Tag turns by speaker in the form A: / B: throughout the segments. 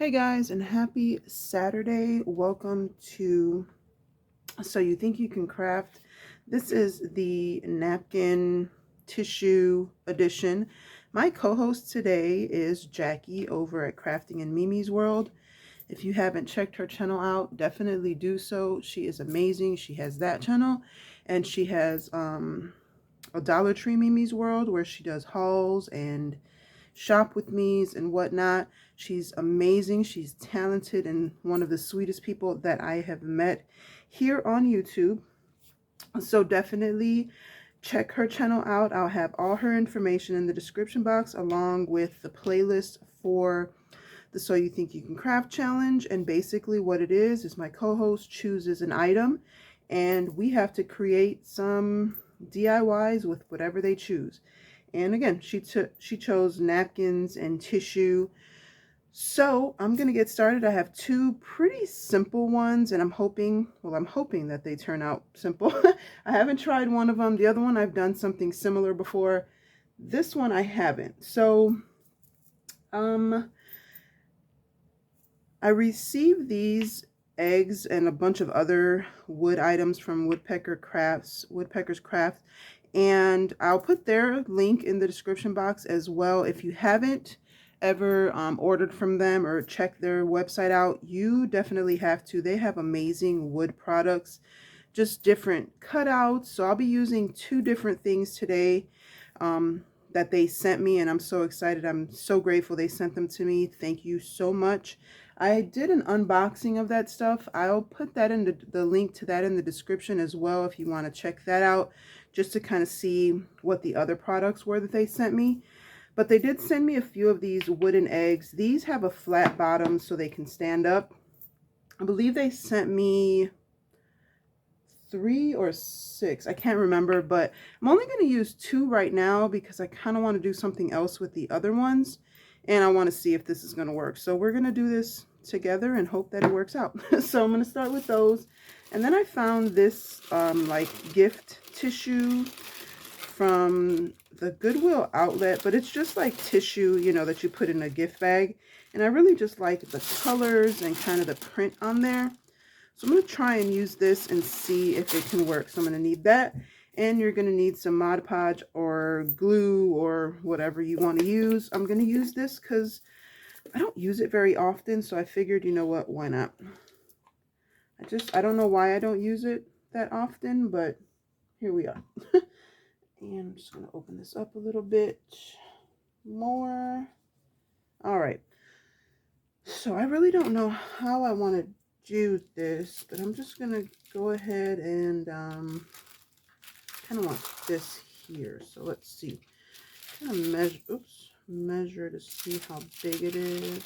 A: Hey guys, and happy Saturday. Welcome to So You Think You Can Craft. This is the napkin tissue edition. My co-host today is Jackie over at Crafting in Mimi's World. If you haven't checked her channel out, definitely do so. She is amazing. She has that channel, and she has a Dollar Tree Mimi's World where she does hauls and shop with me's and whatnot. She's amazing. She's talented and one of the sweetest people that I have met here on YouTube. So definitely check her channel out. I'll have all her information in the description box along with the playlist for the So You Think You Can Craft challenge. And basically what it is my co-host chooses an item and we have to create some DIYs with whatever they choose. And again, she chose napkins and tissue. So I'm going to get started. I have two pretty simple ones and I'm hoping that they turn out simple. I haven't tried one of them. The other one I've done something similar before. This one I haven't. So I received these eggs and a bunch of other wood items from Woodpeckers-Craft, and I'll put their link in the description box as well. If you haven't ever ordered from them or checked their website out, you definitely have to. They have amazing wood products, just different cutouts. So I'll be using two different things today that they sent me, and I'm so excited. I'm so grateful they sent them to me. Thank you so much. I did an unboxing of that stuff. I'll put that in the link to that in the description as well if you want to check that out, just to kind of see what the other products were that they sent me. But they did send me a few of these wooden eggs. These have a flat bottom so they can stand up. I believe they sent me 3 or 6. I can't remember, but I'm only going to use 2 right now because I kind of want to do something else with the other ones. And I want to see if this is going to work. So we're going to do this together and hope that it works out. So I'm going to start with those. And then I found this like gift tissue from the Goodwill outlet, but it's just like tissue, you know, that you put in a gift bag. And I really just like the colors and kind of the print on there. So I'm going to try and use this and see if it can work. So I'm going to need that. And you're going to need some Mod Podge or glue or whatever you want to use. I'm going to use this because I don't use it very often. So I figured, you know what, why not? I don't know why I don't use it that often, but here we are. And I'm just going to open this up a little bit more. All right. So I really don't know how I want to do this, but I'm just going to go ahead and kind of want this here. So let's see. Kind of measure to see how big it is.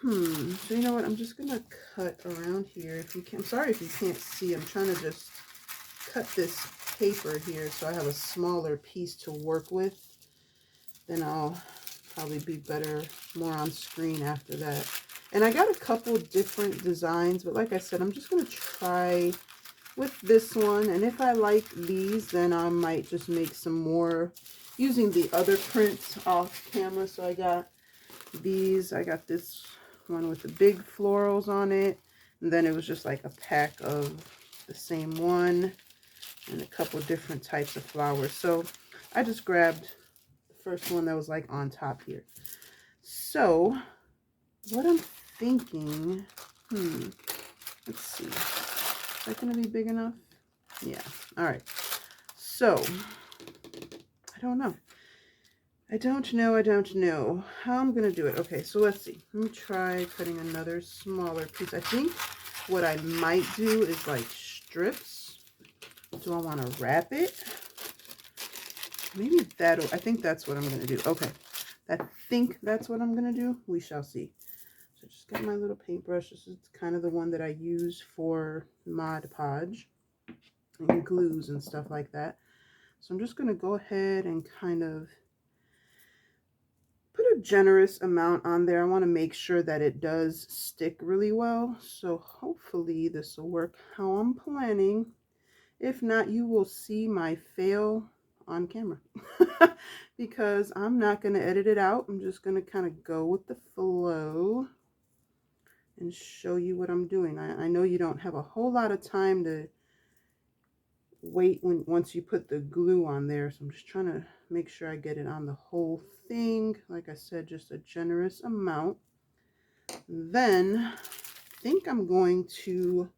A: So you know what? I'm just gonna cut around here. If you can, I'm sorry if you can't see. I'm trying to just cut this paper here so I have a smaller piece to work with. Then I'll probably be better, more on screen after that. And I got a couple different designs, but like I said, I'm just gonna try with this one, and if I like these, then I might just make some more using the other prints off camera. So I got these. I got this one with the big florals on it, and then it was just like a pack of the same one and a couple different types of flowers. So I just grabbed the first one that was like on top here. So what I'm thinking, let's see. Is that going to be big enough? Yeah. All right. So, I don't know. I don't know how I'm going to do it. Okay, so let's see. Let me try cutting another smaller piece. I think what I might do is like strips. Do I want to wrap it? Maybe I think that's what I'm going to do. Okay. I think that's what I'm going to do. We shall see. So just got my little paintbrush. This is kind of the one that I use for Mod Podge and glues and stuff like that. So I'm just going to go ahead and kind of put a generous amount on there. I want to make sure that it does stick really well. So hopefully this will work how I'm planning. If not, you will see my fail on camera because I'm not going to edit it out. I'm just going to kind of go with the flow and show you what I'm doing. I know you don't have a whole lot of time to wait once you put the glue on there, so I'm just trying to make sure I get it on the whole thing. Like I said, just a generous amount. Then I think I'm going to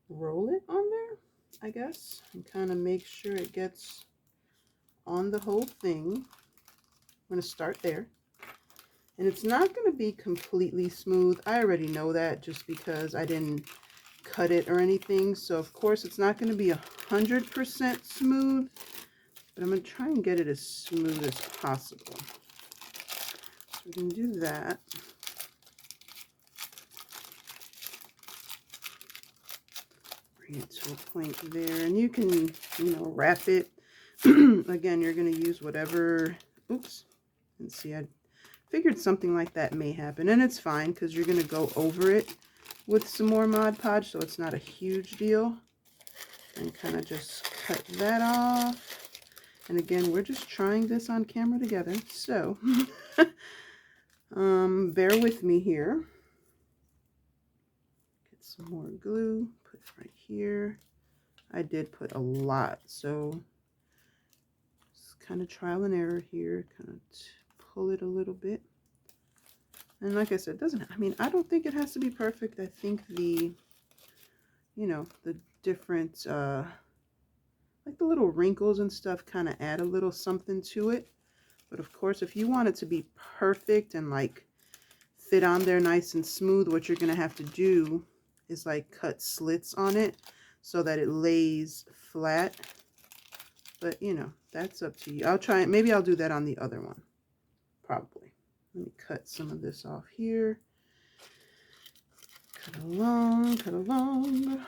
A: roll it on there, I guess, and kind of make sure it gets on the whole thing. I'm going to start there. And it's not going to be completely smooth. I already know that just because I didn't cut it or anything. So of course it's not going to be 100% smooth, but I'm going to try and get it as smooth as possible. So we can do that. Bring it to a point there, and you can, wrap it. Again, you're going to use whatever, oops, and see, I figured something like that may happen, and it's fine because you're going to go over it with some more Mod Podge, so it's not a huge deal. And kind of just cut that off. And again, we're just trying this on camera together, so bear with me here. Get some more glue, put it right here. I did put a lot, so it's kind of trial and error here. Kind of pull it a little bit. And like I said, I don't think it has to be perfect. I think the different, like the little wrinkles and stuff kind of add a little something to it. But of course, if you want it to be perfect and like fit on there nice and smooth, what you're going to have to do is like cut slits on it so that it lays flat. But that's up to you. I'll try it. Maybe I'll do that on the other one. Probably. Let me cut some of this off here. Cut along, cut along.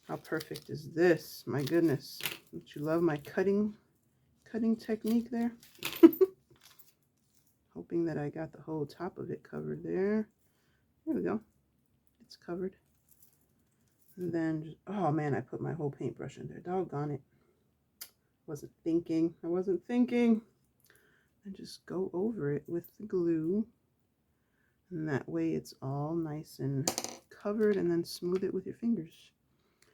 A: How perfect is this? My goodness. Don't you love my cutting technique there? Hoping that I got the whole top of it covered there. There we go. It's covered. And then, oh man, I put my whole paintbrush in there. Doggone it. Wasn't thinking. I wasn't thinking. And just go over it with the glue. And that way it's all nice and covered, and then smooth it with your fingers.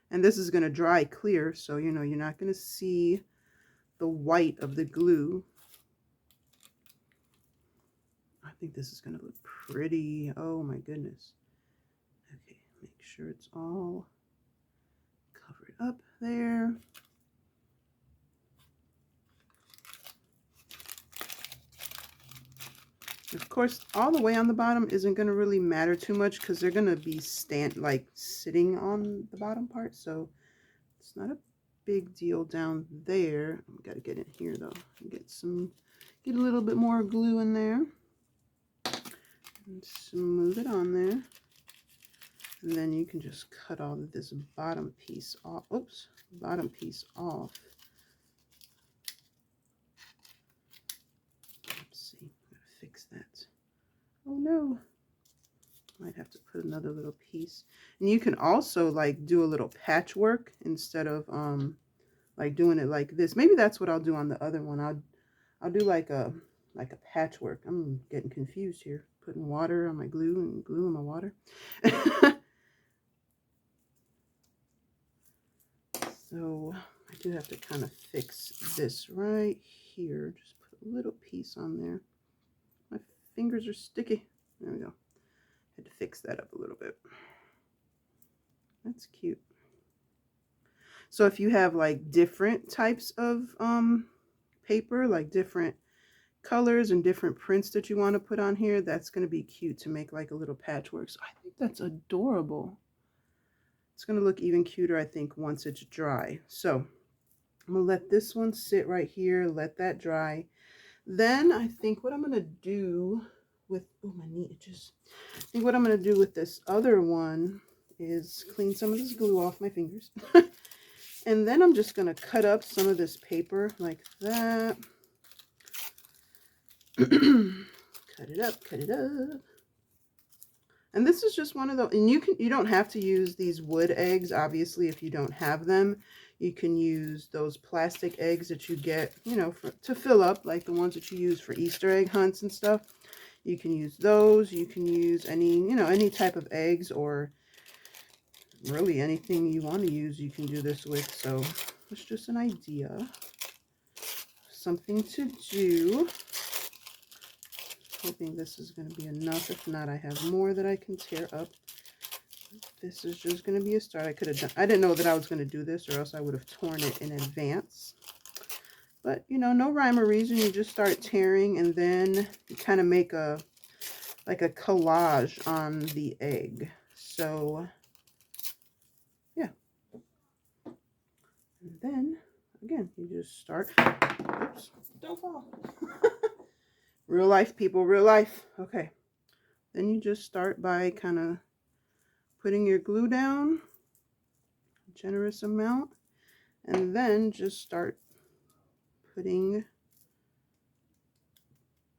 A: And this is going to dry clear, so you're not going to see the white of the glue. I think this is going to look pretty. Oh my goodness. Okay, make sure it's all covered up there. Of course, all the way on the bottom isn't going to really matter too much because they're going to be sitting on the bottom part. So it's not a big deal down there. I've got to get in here though. Get a little bit more glue in there. And smooth it on there. And then you can just cut all of this bottom piece off. Oops, bottom piece off. Fix that. Oh no, might have to put another little piece. And you can also like do a little patchwork instead of like doing it like this. Maybe that's what I'll do on the other one. I'll do like a patchwork. I'm getting confused here, putting water on my glue and glue on my water. So I do have to kind of fix this right here. Just put a little piece on there. My fingers are sticky. There we go. Had to fix that up a little bit. That's cute. So if you have like different types of paper, like different colors and different prints that you want to put on here, that's going to be cute to make like a little patchwork. So I think that's adorable. It's going to look even cuter, I think, once it's dry. So I'm going to let this one sit right here, let that dry. Then I think what I'm going to do with, oh my knee itches. I think what I'm going to do with this other one is clean some of this glue off my fingers. And then I'm just going to cut up some of this paper like that. Cut it up, cut it up. And this is just one of the, and you don't have to use these wood eggs, obviously, if you don't have them. You can use those plastic eggs that you get, you know, to fill up, like the ones that you use for Easter egg hunts and stuff. You can use those. You can use any, you know, any type of eggs, or really anything you want to use you can do this with. So it's just an idea, something to do. Hoping this is going to be enough. If not, I have more that I can tear up. This is just going to be a start. I could have done, I didn't know that I was going to do this, or else I would have torn it in advance. But, you know, no rhyme or reason. You just start tearing, and then you kind of make a, like a collage on the egg. So, yeah. And then, again, you just start. Oops, don't fall. Real life, people, real life. Okay. Then you just start by kind of putting your glue down, a generous amount, and then just start putting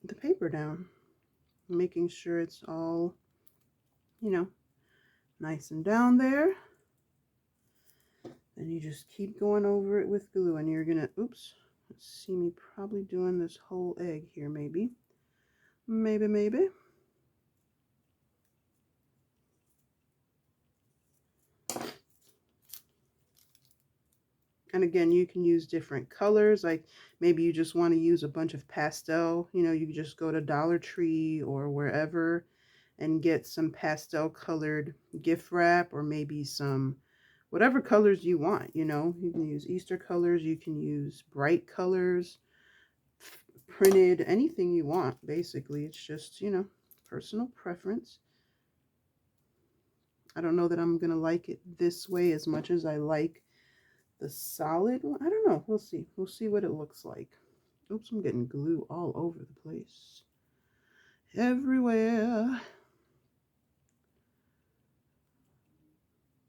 A: the paper down, making sure it's all, you know, nice and down there. Then you just keep going over it with glue, and you're gonna, oops, see me probably doing this whole egg here, maybe. And again, you can use different colors. Like maybe you just want to use a bunch of pastel, you know, you can just go to Dollar Tree or wherever and get some pastel colored gift wrap, or maybe some whatever colors you want. You know, you can use Easter colors, you can use bright colors, printed, anything you want. Basically, it's just, you know, personal preference. I don't know that I'm gonna like it this way as much as I like the solid one. I don't know. We'll see. We'll see what it looks like. Oops, I'm getting glue all over the place. Everywhere.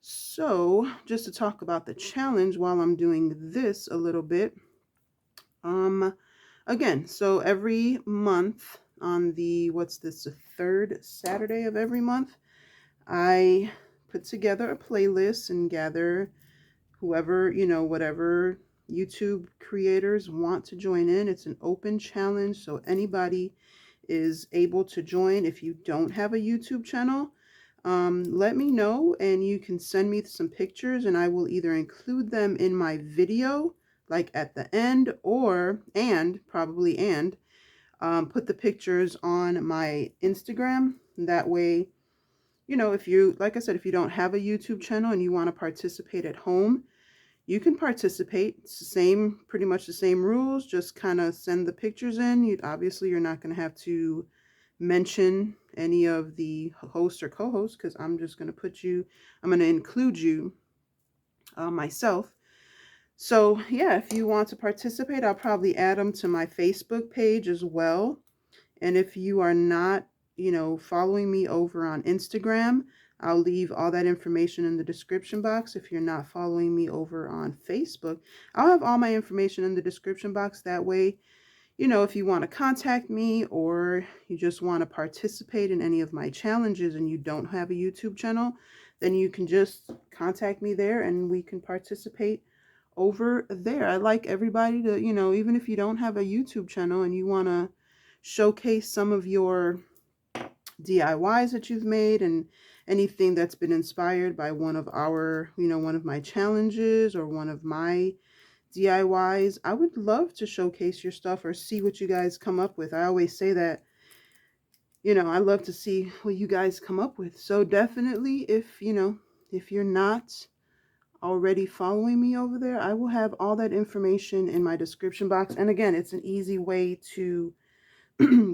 A: So, just to talk about the challenge while I'm doing this a little bit. Again, so every month on the, what's this, the third Saturday of every month, I put together a playlist and gather whoever, you know, whatever YouTube creators want to join in. It's an open challenge, so anybody is able to join. If you don't have a YouTube channel, let me know, and you can send me some pictures, and I will either include them in my video, like at the end, or, and put the pictures on my Instagram. That way, you know, if you, like I said, if you don't have a YouTube channel and you want to participate at home, you can participate. It's the same, pretty much the same rules, just kind of send the pictures in. Obviously, you're not going to have to mention any of the hosts or co-hosts, because I'm just going to put you, I'm going to include you myself. So yeah, if you want to participate, I'll probably add them to my Facebook page as well. And if you are not, you know, following me over on Instagram, I'll leave all that information in the description box. If you're not following me over on Facebook, I'll have all my information in the description box. That way, you know, if you want to contact me, or you just want to participate in any of my challenges and you don't have a YouTube channel, then you can just contact me there and we can participate over there. I like everybody to, you know, even if you don't have a YouTube channel and you want to showcase some of your DIYs that you've made and anything that's been inspired by one of our, you know, one of my challenges or one of my DIYs, I would love to showcase your stuff or see what you guys come up with. I always say that, you know, I love to see what you guys come up with. So definitely, if, you know, if you're not already following me over there, I will have all that information in my description box. And again, it's an easy way to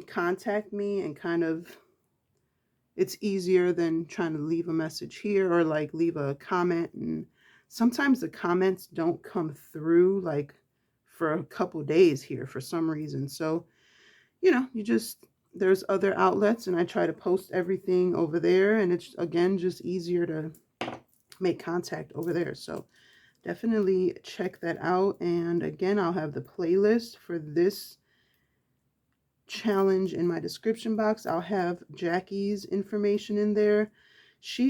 A: contact me, and kind of, it's easier than trying to leave a message here or like leave a comment, and sometimes the comments don't come through like for a couple days here for some reason. So, you know, you just, there's other outlets, and I try to post everything over there, and it's again just easier to make contact over there. So definitely check that out. And again, I'll have the playlist for this challenge in my description box. I'll have Jackie's information in there.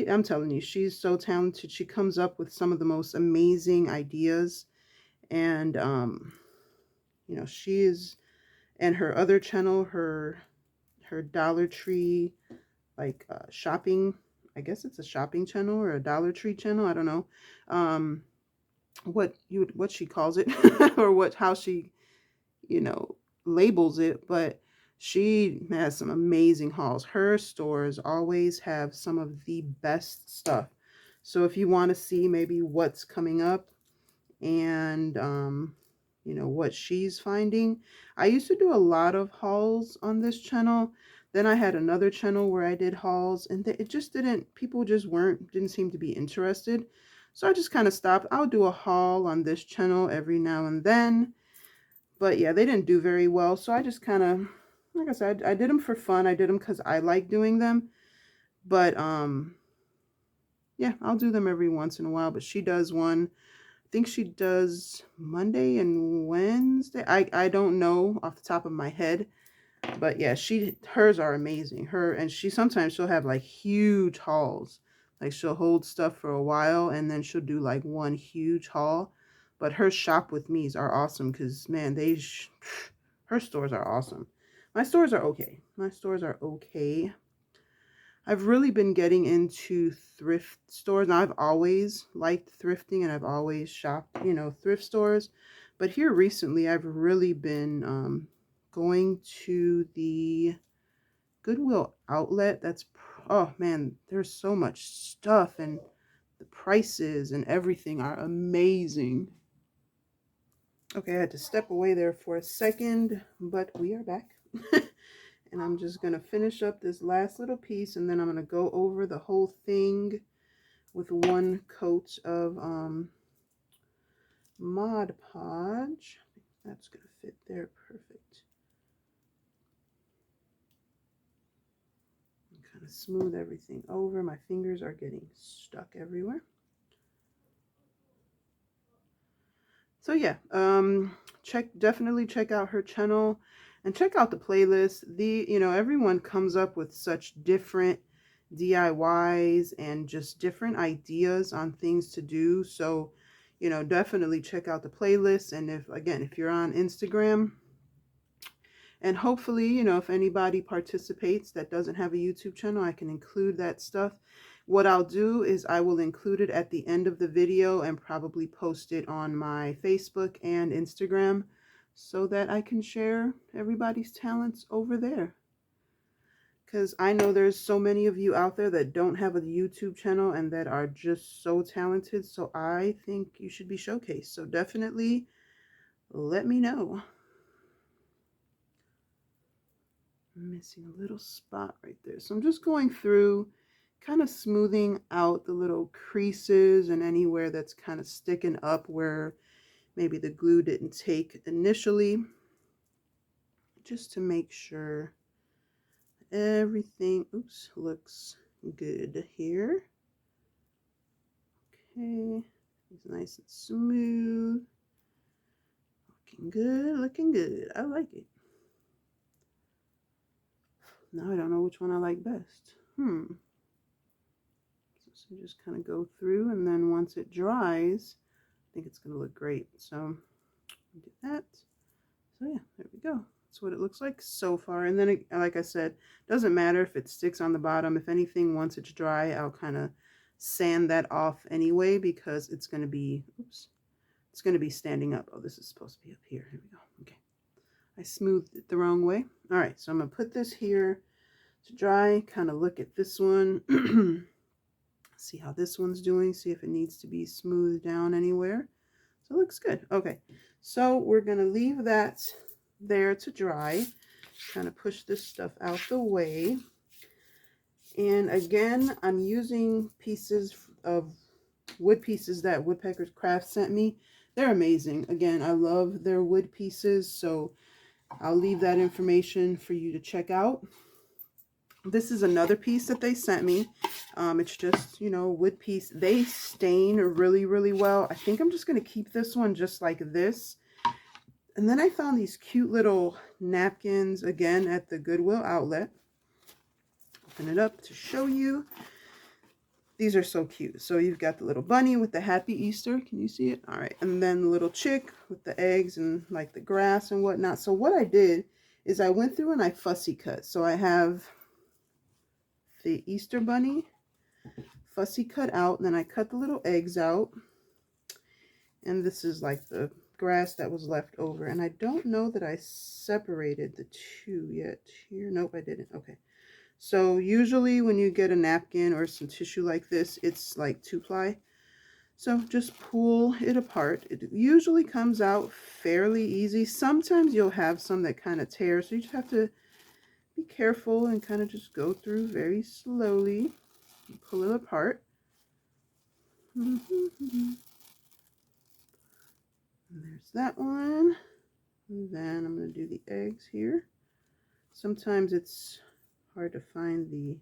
A: I'm telling you, she's so talented. She comes up with some of the most amazing ideas. And, you know, she is, and her other channel, her Dollar Tree, like, shopping, I guess it's a shopping channel or a Dollar Tree channel. I don't know, what she calls it or how she, you know, labels it, but she has some amazing hauls. Her stores always have some of the best stuff. So if you want to see maybe what's coming up and you know, what she's finding. I used to do a lot of hauls on this channel. Then I had another channel where I did hauls, and it just didn't, people just didn't seem to be interested. So I just kind of stopped. I'll do a haul on this channel every now and then. But yeah, they didn't do very well. So I just kind of, like I said, I did them for fun. I did them because I like doing them. But yeah, I'll do them every once in a while. But she does one, I think she does Monday and Wednesday. I don't know off the top of my head, but yeah, hers are amazing. And she'll have like huge hauls. Like she'll hold stuff for a while and then she'll do like one huge haul. But her shop with me's are awesome because man, her stores are awesome. My stores are okay. My stores are okay. I've really been getting into thrift stores. Now, I've always liked thrifting and I've always shopped, you know, thrift stores. But here recently, I've really been going to the Goodwill outlet. Oh man, there's so much stuff and the prices and everything are amazing. Okay, I had to step away there for a second, but we are back. And I'm just going to finish up this last little piece, and then I'm going to go over the whole thing with one coat of Mod Podge. That's going to fit there perfect. Kind of smooth everything over. My fingers are getting stuck everywhere. So yeah, definitely check out her channel and check out the playlist. You know, everyone comes up with such different DIYs and just different ideas on things to do. So, you know, definitely check out the playlist. And if you're on Instagram, and hopefully, you know, if anybody participates that doesn't have a YouTube channel, I can include that stuff. What I'll do is I will include it at the end of the video and probably post it on my Facebook and Instagram so that I can share everybody's talents over there. Because I know there's so many of you out there that don't have a YouTube channel and that are just so talented. So I think you should be showcased. So definitely let me know. I'm missing a little spot right there. So I'm just going through, kind of smoothing out the little creases and anywhere that's kind of sticking up where maybe the glue didn't take initially, just to make sure everything, looks good here. Okay, it's nice and smooth. Looking good, looking good. I like it. Now I don't know which one I like best. So just kind of go through, and then once it dries, I think it's going to look great. So do that. So yeah, there we go. That's what it looks like so far. And then, like I said, doesn't matter if it sticks on the bottom. If anything, once it's dry, I'll kind of sand that off anyway because it's going to be, it's going to be standing up. Oh, this is supposed to be up here. Here we go. Okay. I smoothed it the wrong way. All right, so I'm going to put this here to dry, kind of look at this one, see how this one's doing, see if it needs to be smoothed down anywhere. So it looks good. Okay, so we're going to leave that there to dry, kind of push this stuff out the way. And again, I'm using pieces of wood pieces that Woodpeckers-Crafts sent me. They're amazing. Again, I love their wood pieces, so I'll leave that information for you to check out. This is another piece that they sent me. It's just, you know, wood piece. They stain really, really well. I think I'm just going to keep this one just like this. And then I found these cute little napkins again at the Goodwill outlet. Open it up to show you. These are so cute. So you've got the little bunny with the happy Easter. Can you see it? All right. And then the little chick with the eggs and like the grass and whatnot. So what I did is I went through and I fussy cut. So I have the Easter bunny fussy cut out, and then I cut the little eggs out. And this is like the grass that was left over. And I don't know that I separated the two yet here. Nope, I didn't. Okay. So usually when you get a napkin or some tissue like this, it's like 2-ply. So just pull it apart. It usually comes out fairly easy. Sometimes you'll have some that kind of tear. So you just have to be careful and kind of just go through very slowly. Pull it apart. And there's that one. And then I'm going to do the eggs here. Sometimes it's hard to find the,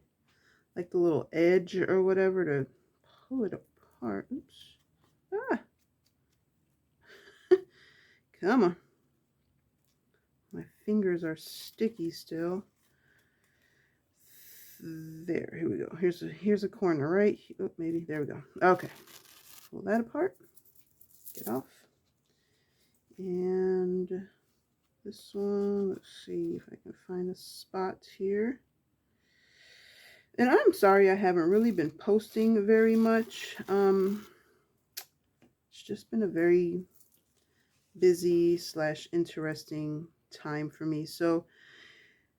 A: like the little edge or whatever to pull it apart. Oops. Ah. Come on. My fingers are sticky still. There, here we go. Here's a corner, right? Oh, maybe, there we go. Okay. Pull that apart. Get off. And this one, let's see if I can find a spot here. And I'm sorry I haven't really been posting very much. It's just been a very busy / interesting time for me. So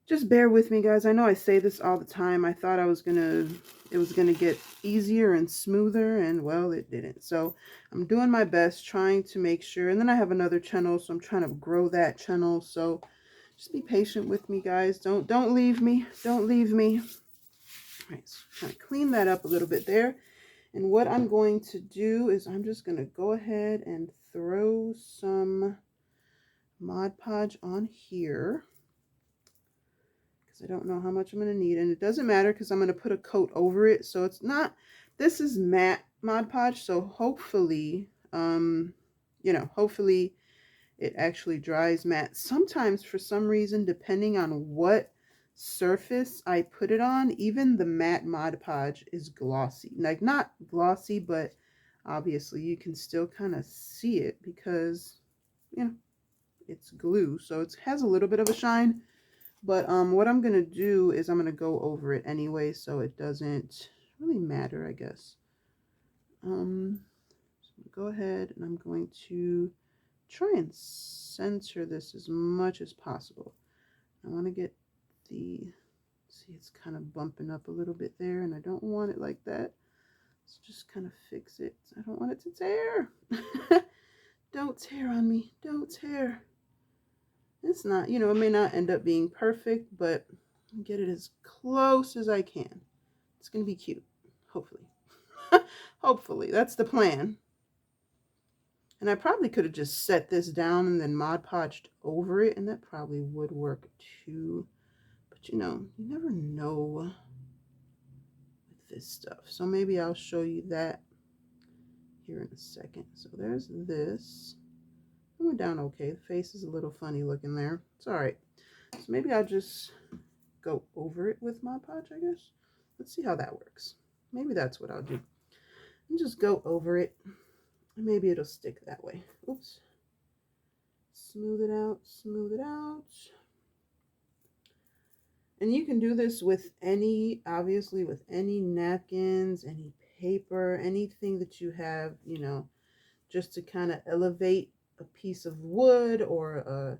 A: just bear with me, guys. I know I say this all the time. I thought it was gonna get easier and smoother, and well, it didn't. So I'm doing my best, trying to make sure. And then I have another channel, so I'm trying to grow that channel. So just be patient with me, guys. Don't leave me. Don't leave me. All right, so trying to clean that up a little bit there. And what I'm going to do is I'm just gonna go ahead and throw some Mod Podge on here. I don't know how much I'm going to need, and it doesn't matter because I'm going to put a coat over it. So it's not, this is matte Mod Podge, so hopefully, you know, hopefully it actually dries matte. Sometimes for some reason, depending on what surface I put it on, even the matte Mod Podge is glossy. Like not glossy, but obviously you can still kind of see it because, you know, it's glue. So it has a little bit of a shine. But what I'm going to do is I'm going to go over it anyway, so it doesn't really matter, I guess. So I'm going to go ahead and I'm going to try and center this as much as possible. I want to get the, see, it's kind of bumping up a little bit there, and I don't want it like that. So just kind of fix it. I don't want it to tear. Don't tear on me. Don't tear. It's not, you know, it may not end up being perfect, but get it as close as I can. It's going to be cute, hopefully. Hopefully, that's the plan. And I probably could have just set this down and then Mod Podged over it, and that probably would work too. But you know, you never know with this stuff. So maybe I'll show you that here in a second. So there's this. I went down okay. The face is a little funny looking there. It's all right. So maybe I'll just go over it with Mod Podge, I guess. Let's see how that works. Maybe that's what I'll do. And just go over it. And maybe it'll stick that way. Oops. Smooth it out. Smooth it out. And you can do this with any, obviously with any napkins, any paper, anything that you have, you know, just to kind of elevate a piece of wood or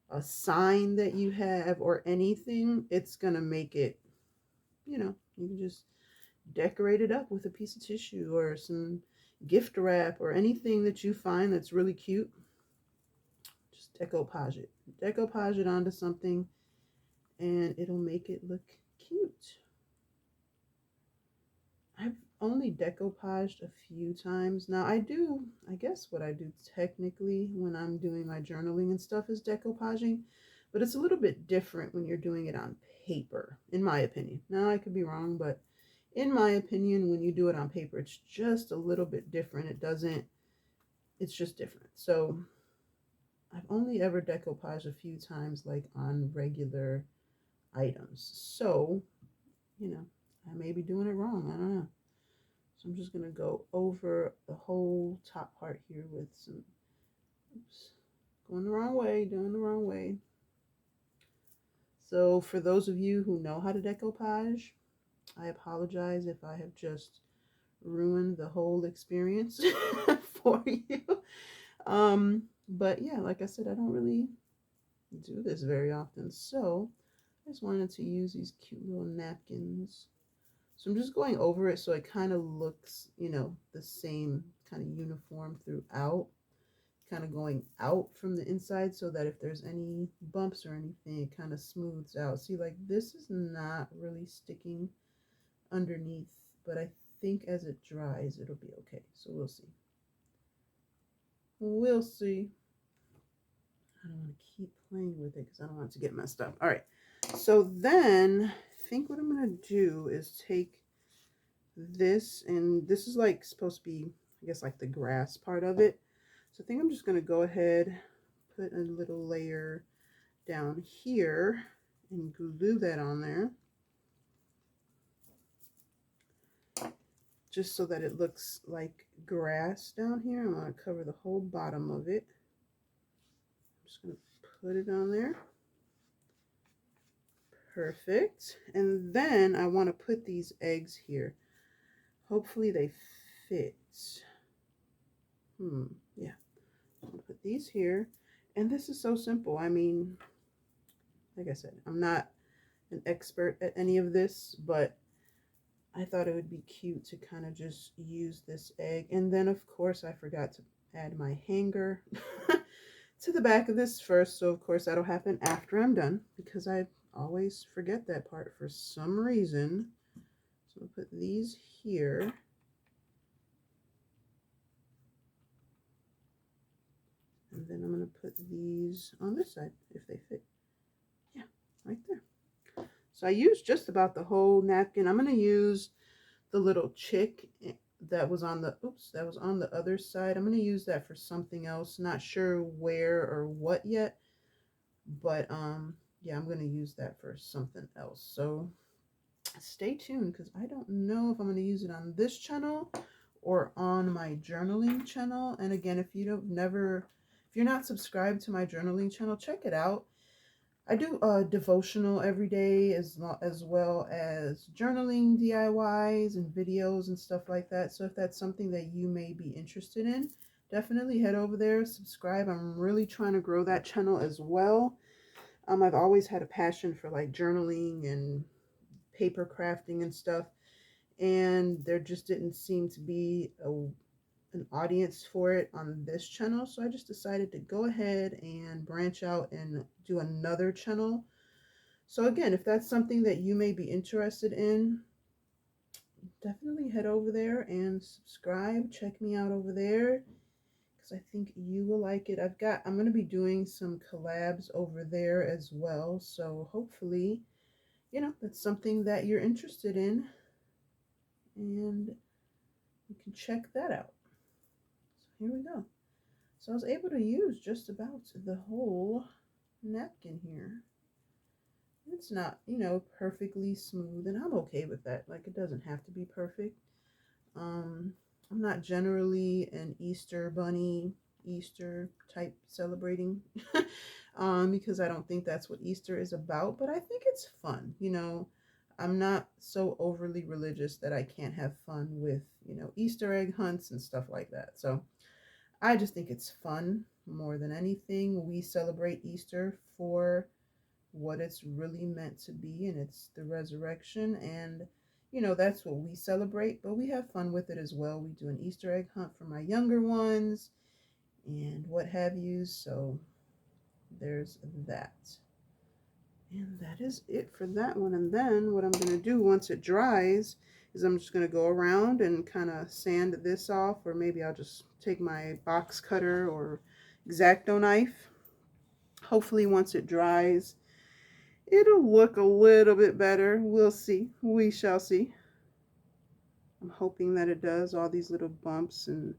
A: a sign that you have or anything. It's gonna make it, you know, you can just decorate it up with a piece of tissue or some gift wrap or anything that you find that's really cute. Just decoupage it. Decoupage it onto something and it'll make it look cute. I've only decoupaged a few times. Now I guess what I do technically when I'm doing my journaling and stuff is decoupaging, but it's a little bit different when you're doing it on paper, in my opinion. Now I could be wrong, but in my opinion, when you do it on paper, it's just a little bit different. It's just different. So I've only ever decoupaged a few times, like on regular items. So, you know, I may be doing it wrong. I don't know. So I'm just going to go over the whole top part here with some, oops, going the wrong way, doing the wrong way. So for those of you who know how to decoupage, I apologize if I have just ruined the whole experience for you. But yeah, like I said, I don't really do this very often. So I just wanted to use these cute little napkins. So I'm just going over it so it kind of looks, the same kind of uniform throughout, kind of going out from the inside so that if there's any bumps or anything, it kind of smooths out. See, like this is not really sticking underneath, but I think as it dries, it'll be okay. So we'll see. We'll see. I don't want to keep playing with it because I don't want it to get messed up. All right. So then I think what I'm going to do is take this, and this is like supposed to be, I guess, like the grass part of it. So I think I'm just going to go ahead, put a little layer down here and glue that on there, just so that it looks like grass down here. I'm going to cover the whole bottom of it. I'm just going to put it on there. Perfect. And then I want to put these eggs here. Hopefully they fit. Yeah. I'm going to put these here. And this is so simple. I mean, like I said, I'm not an expert at any of this, but I thought it would be cute to kind of just use this egg. And then, of course, I forgot to add my hanger to the back of this first. So, of course, that'll happen after I'm done because I always forget that part for some reason. So I'll put these here. And then I'm going to put these on this side if they fit. Yeah, right there. So I used just about the whole napkin. I'm going to use the little chick that was on the, that was on the other side. I'm going to use that for something else. Not sure where or what yet. But yeah, I'm going to use that for something else. So stay tuned because I don't know if I'm going to use it on this channel or on my journaling channel. And again, if you're not subscribed to my journaling channel, check it out. I do a devotional every day as well as journaling DIYs and videos and stuff like that. So if that's something that you may be interested in, definitely head over there, subscribe. I'm really trying to grow that channel as well. I've always had a passion for like journaling and paper crafting and stuff, and there just didn't seem to be an audience for it on this channel. So I just decided to go ahead and branch out and do another channel. So again, if that's something that you may be interested in, definitely head over there and subscribe. Check me out over there because I think you will like it. I'm going to be doing some collabs over there as well. So hopefully, that's something that you're interested in and you can check that out. So here we go. So I was able to use just about the whole napkin here. It's not, perfectly smooth, and I'm okay with that. Like, it doesn't have to be perfect. I'm not generally an Easter bunny, Easter type celebrating, because I don't think that's what Easter is about, but I think it's fun. I'm not so overly religious that I can't have fun with, Easter egg hunts and stuff like that. So I just think it's fun more than anything. We celebrate Easter for what it's really meant to be, and it's the resurrection, and that's what we celebrate, but we have fun with it as well. We do an Easter egg hunt for my younger ones and what have you. So there's that, and that is it for that one. And then what I'm going to do once it dries is I'm just going to go around and kind of sand this off, or maybe I'll just take my box cutter or X-Acto knife. Hopefully once it dries, it'll look a little bit better. We'll see. We shall see. I'm hoping that it does. All these little bumps and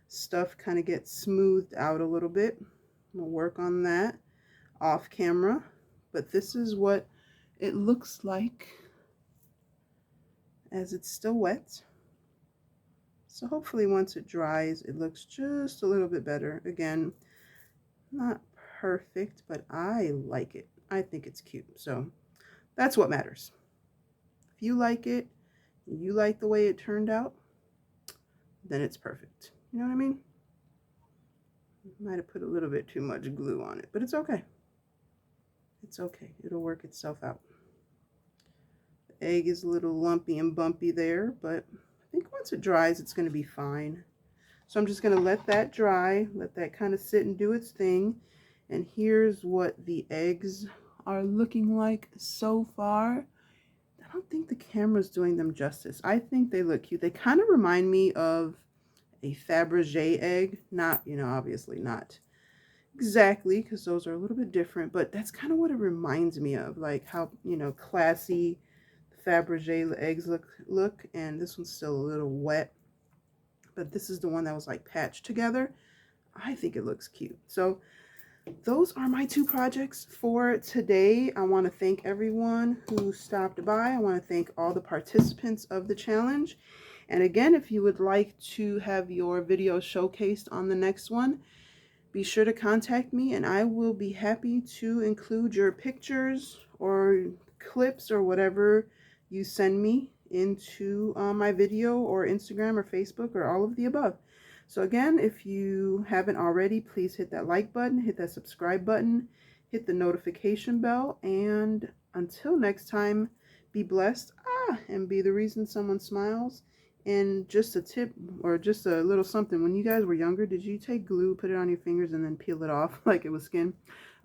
A: stuff kind of get smoothed out a little bit. I'm going to work on that off camera. But this is what it looks like as it's still wet. So hopefully once it dries, it looks just a little bit better. Again, not perfect, but I like it. I think it's cute. So that's what matters. If you like it, you like the way it turned out, then it's perfect. You know what I mean? Might have put a little bit too much glue on it, but it's okay. It's okay. It'll work itself out. The egg is a little lumpy and bumpy there, but I think once it dries, it's going to be fine. So I'm just going to let that dry, let that kind of sit and do its thing. And here's what the eggs are looking like so far. I don't think the camera's doing them justice. I think they look cute. They kind of remind me of a Fabergé egg. Not, you know, obviously not exactly, because those are a little bit different, but that's kind of what it reminds me of. Like how, you know, classy Fabergé eggs look. And this one's still a little wet. But this is the one that was like patched together. I think it looks cute. So those are my two projects for today. I want to thank everyone who stopped by. I want to thank all the participants of the challenge. And again, if you would like to have your video showcased on the next one, be sure to contact me and I will be happy to include your pictures or clips or whatever you send me into my video or Instagram or Facebook or all of the above. So again, if you haven't already, please hit that like button, hit that subscribe button, hit the notification bell, and until next time, be blessed and be the reason someone smiles. And just a tip or just a little something, when you guys were younger, did you take glue, put it on your fingers, and then peel it off like it was skin?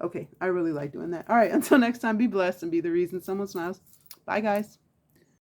A: Okay, I really like doing that. All right, until next time, be blessed and be the reason someone smiles. Bye, guys.